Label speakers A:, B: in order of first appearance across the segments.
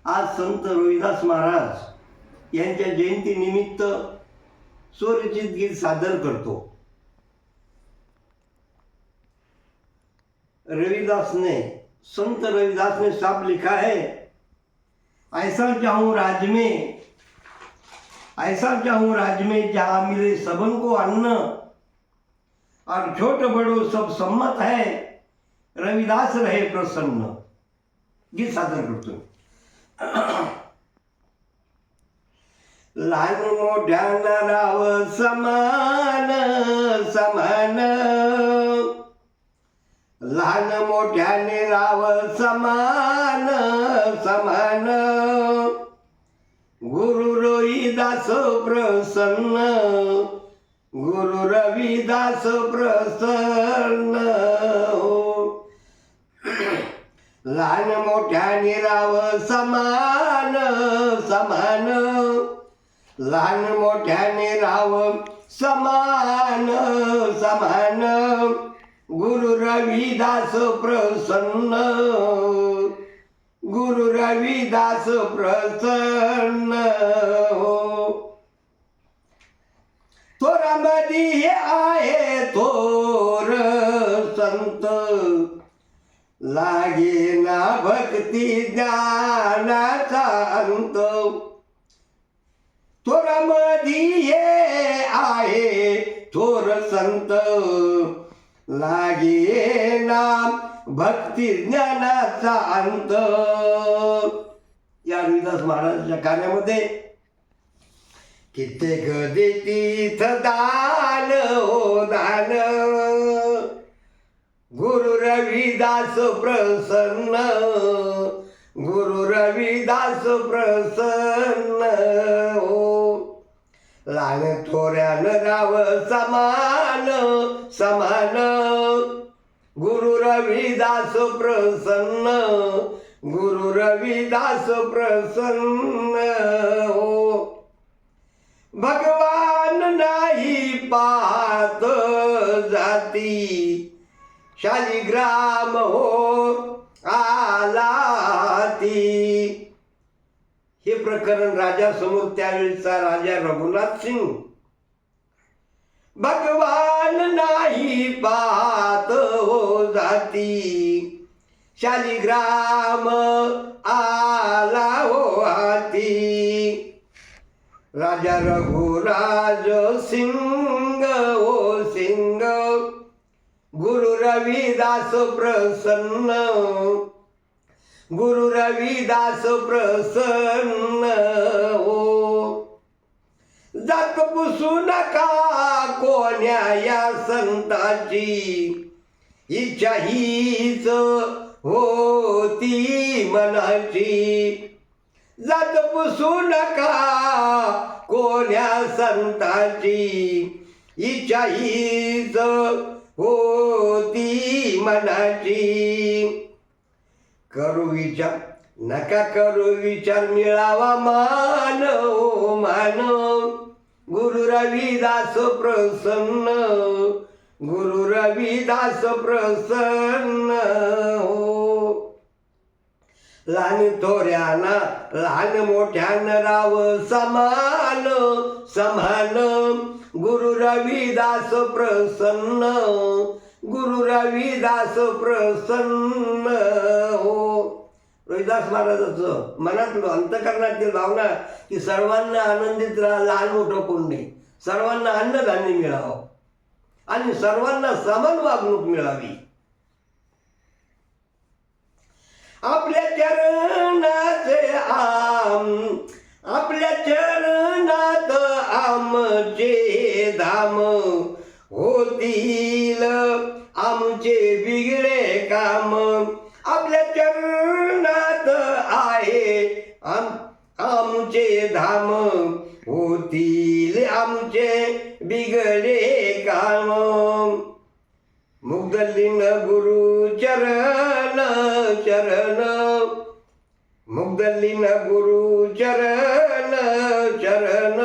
A: आज संत रविदास महाराज यांच्या जयंतीनिमित्त स्वरचित गीत सादर करतो। संत रविदास ने साफ लिखा है, ऐसा चाहूं राज में जहाँ मिले सबन को अन्न, और छोट बड़ो सब सम्मत है, रविदास रहे प्रसन्न। गीत सादर करतो। लहान मोठ्यानं राव समान समान, लहान मोठ्याने राव समान समान, गुरु रविदास प्रसन्न, गुरु रविदास प्रसन्न। लहान मोठ्याने राव समान समान, लहान मोठ्याने राव समान समान, गुरु रविदास प्रसन्न, गुरु रविदास प्रसन्न। थोरामधी हे आहे थोर संत, लागे ना भक्ती ज्ञानाचा अंत। थोरामधी हे आहे थोर संत, लागे ना भक्ती ज्ञानाचा अंत। या रविदास महाराजांच्या कार्यामध्ये कित्येक देतीथ दान हो दान, गुरु रविदास प्रसन्न, गुरु रविदास प्रसन्न हो। लहान थोऱ्यानं राव समान समान, गुरु रविदास प्रसन्न, गुरु रविदास प्रसन्न हो। भगवान नाही पाहत जाती, शालिग्राम हो आलाती। हे प्रकरण राजा समोर त्यावेळचा राजा रघुनाथ सिंग, भगवान नाही पाहत हो जाती, शालिग्राम आला हो हाती। राजा रघुराज सिंग हो सिंग, गुरु रविदास प्रसन्न, गुरु रविदास प्रसन्न हो। जात पुसू नका कोण्या या संताची, इच्छा हीच होती मनाची। जात पुसू नका कोण्या संताची, इच्छा हीच होती मनाची। करू विचार नका करू विचार, मिळावा मान हो मान, गुरु रविदास प्रसन्न, गुरु रविदास प्रसन्न हो। लहान थोऱ्याना लहान मोठ्यानं राव समान समान, गुरु रविदास प्रसन्न, गुरु रविदास प्रसन्न हो। रविदास महाराजांचं मनातलं अंतःकरणातील भावना की सर्वांना आनंदित राहा, लहान मोठं कोण नाही, सर्वांना अन्नधान्य मिळावं आणि सर्वांना समान वागणूक मिळावी। आपल्या चरणात आमचे धाम, होतील आमचे बिगडे काम। आपल्या चरणात आहे आमचे धाम, होतील आमचे बिगडे काम। मुग्धलीन गुरु चरण चरण, मुग्धलीन गुरु चरण चरण,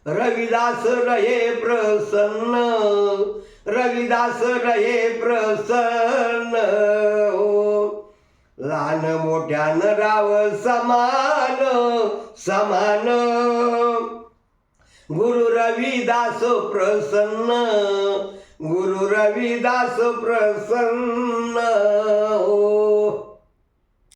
A: रविदास रहे प्रसन्न, रविदास रहे प्रसन्न हो। लहान मोठ्यान राव समान समान. गुरु रविदास प्रसन्न, गुरु रविदास प्रसन्न. हो